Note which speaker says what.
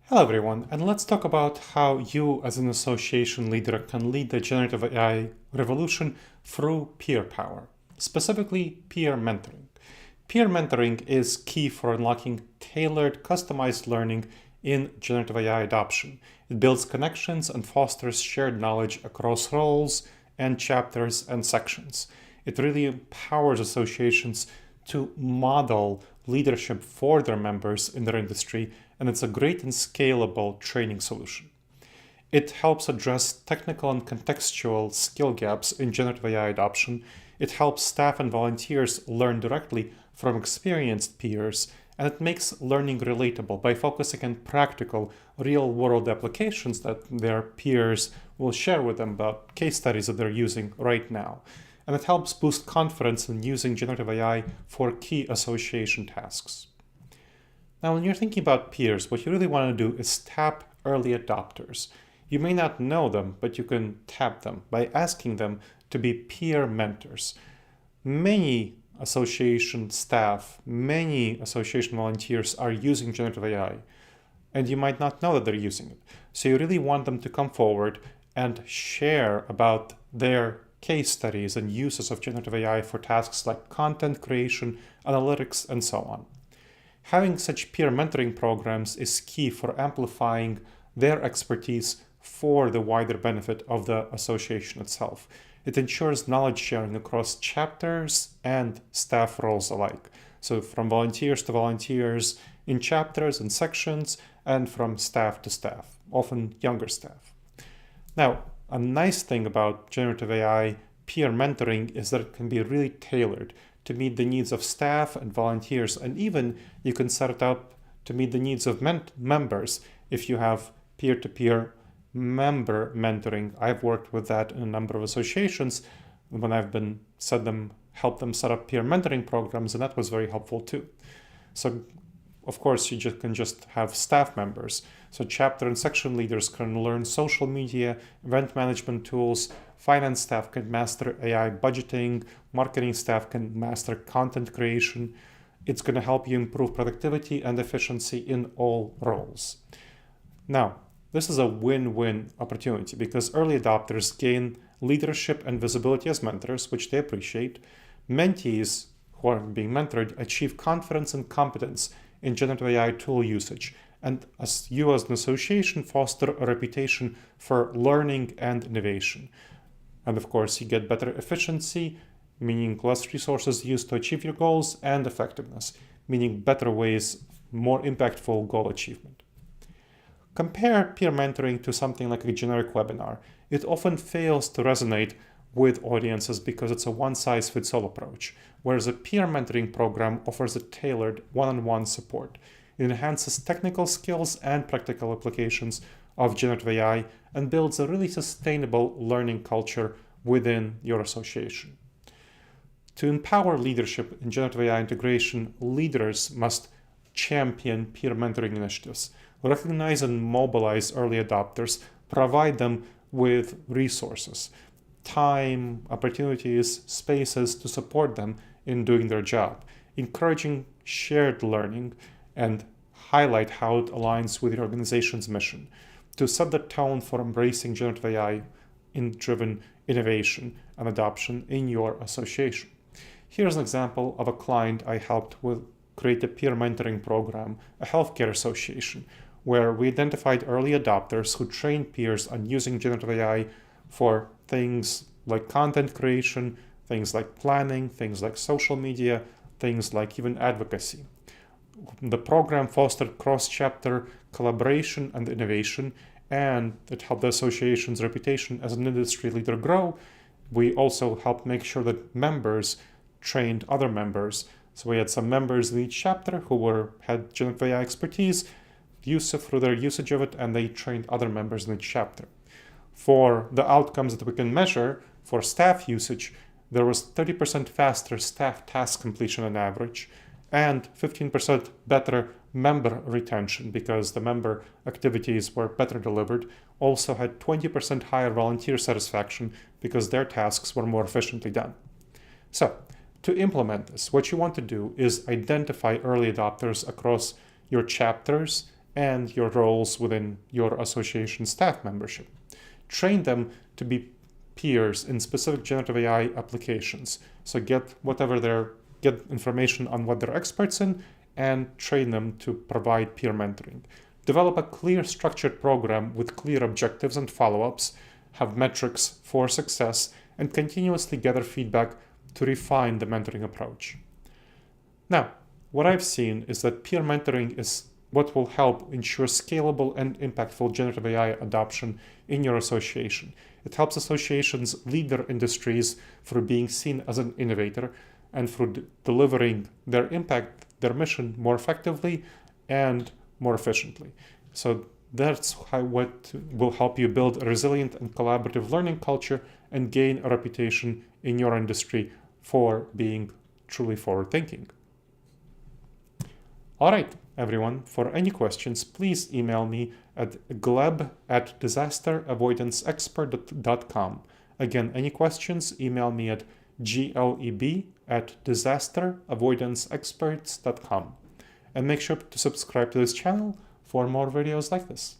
Speaker 1: Hello everyone, and let's talk about how you as an association leader can lead the generative AI revolution through peer power, specifically peer mentoring. Peer mentoring is key for unlocking tailored, customized learning in generative AI adoption. It builds connections and fosters shared knowledge across roles and chapters and sections. It really empowers associations to model leadership for their members in their industry, and it's a great and scalable training solution. It helps address technical and contextual skill gaps in generative AI adoption. It helps staff and volunteers learn directly from experienced peers, and it makes learning relatable by focusing on practical, real-world applications that their peers will share with them about case studies that they're using right now. And it helps boost confidence in using generative AI for key association tasks. Now, when you're thinking about peers, what you really want to do is tap early adopters. You may not know them, but you can tap them by asking them to be peer mentors. Many association staff, many association volunteers are using generative AI, and you might not know that they're using it. So you really want them to come forward and share about their case studies and uses of generative AI for tasks like content creation, analytics, and so on. Having such peer mentoring programs is key for amplifying their expertise for the wider benefit of the association itself. It ensures knowledge sharing across chapters and staff roles alike. So from volunteers to volunteers in chapters and sections, and from staff to staff, often younger staff. Now, a nice thing about generative AI peer mentoring is that it can be really tailored to meet the needs of staff and volunteers, and even you can set it up to meet the needs of members if you have peer-to-peer member mentoring. I've worked with that in a number of associations when I've been helped them set up peer mentoring programs, and that was very helpful too. So of course, you can just have staff members. So chapter and section leaders can learn social media, event management tools, finance staff can master AI budgeting, marketing staff can master content creation. It's going to help you improve productivity and efficiency in all roles. Now, this is a win-win opportunity because early adopters gain leadership and visibility as mentors, which they appreciate. Mentees who are being mentored achieve confidence and competence in generative AI tool usage, and as you as an association foster a reputation for learning and innovation. And of course, you get better efficiency, meaning less resources used to achieve your goals, and effectiveness, meaning better ways, more impactful goal achievement. Compare peer mentoring to something like a generic webinar. It often fails to resonate with audiences because it's a one-size-fits-all approach, whereas a peer mentoring program offers a tailored one-on-one support. It enhances technical skills and practical applications of generative AI and builds a really sustainable learning culture within your association. To empower leadership in generative AI integration, leaders must champion peer mentoring initiatives, recognize and mobilize early adopters, provide them with resources, time, opportunities, spaces to support them in doing their job, encouraging shared learning, and highlight how it aligns with your organization's mission to set the tone for embracing generative AI-driven innovation and adoption in your association. Here's an example of a client I helped with create a peer mentoring program, a healthcare association, where we identified early adopters who trained peers on using generative AI for things like content creation, things like planning, things like social media, things like even advocacy. The program fostered cross-chapter collaboration and innovation, and it helped the association's reputation as an industry leader grow. We also helped make sure that members trained other members. So we had some members in each chapter who had generative AI expertise, through their usage of it, and they trained other members in each chapter. For the outcomes that we can measure for staff usage, there was 30% faster staff task completion on average and 15% better member retention because the member activities were better delivered. Also had 20% higher volunteer satisfaction because their tasks were more efficiently done. So to implement this, what you want to do is identify early adopters across your chapters and your roles within your association staff membership. Train them to be peers in specific generative AI applications. So get information on what they're experts in and train them to provide peer mentoring. Develop a clear, structured program with clear objectives and follow-ups, have metrics for success, and continuously gather feedback to refine the mentoring approach. Now, what I've seen is that peer mentoring is what will help ensure scalable and impactful generative AI adoption in your association. It helps associations lead their industries through being seen as an innovator and through delivering their impact, their mission more effectively and more efficiently. So that's what will help you build a resilient and collaborative learning culture and gain a reputation in your industry for being truly forward-thinking. All right, everyone, for any questions, please email me at gleb@disasteravoidanceexpert.com. Again, any questions, email me at gleb@disasteravoidanceexperts.com. And make sure to subscribe to this channel for more videos like this.